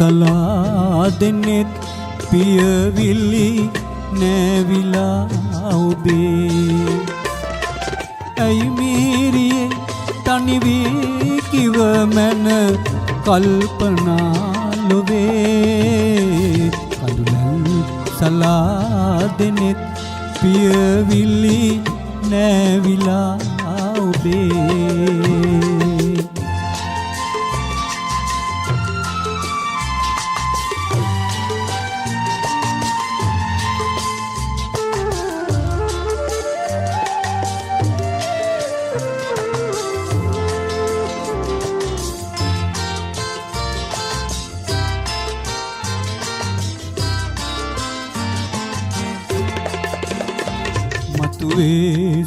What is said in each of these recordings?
සලා දෙනෙත් පියවිලි නැවිලා ඔබේ ඇයි මීරියේ තනි වී කිව මැන කල්පනා ලොවේ කඳුලල් සලා දෙනෙත් පියවිලි නැවිලා ඔබේ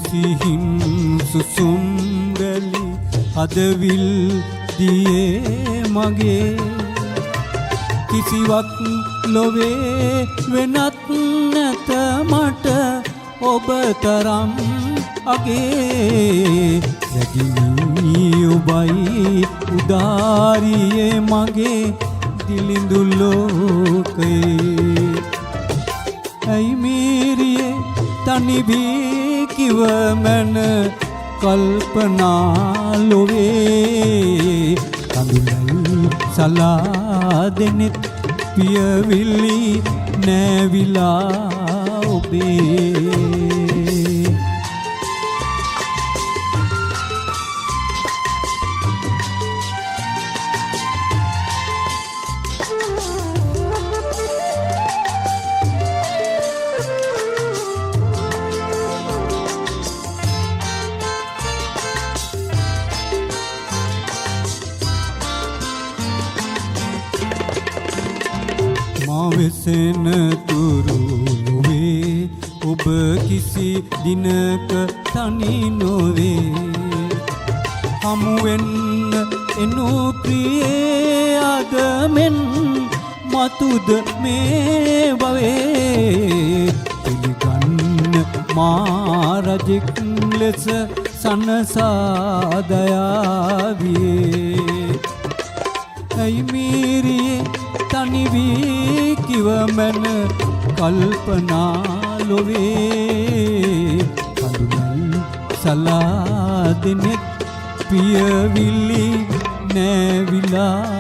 සිහින් සුසුම් රැලි හදවිල් දියේ මගේ කිසිවක් ලොවේ වෙනත් නැත මට ඔබ තරම් අගේ රැගිනී ඔබයි උදාරියේ මගේ දිලිඳු ලෝකයේ ඇයි මීරියේ තනි වී කිව මැන කල්පනා ලොවේ කඳුලල් සලා දෙනෙත් පියවිලි නැවිලා ඔබේ වෙසෙන තුරු ලොවේ ඔබ කිසි දිනක තනි නොවේ හමුවෙන්න එනු ප්‍රියේ අද මෙන් මතුද මේ බවේ පිළිගන්න මා රජෙක් ලෙස සනසා දයාවියේ ඇයි මීරියේ තනි වී කිව මැන කල්පනා ලොවේ කඳුලල් සලා දෙනෙත් පියවිලි නැවිලා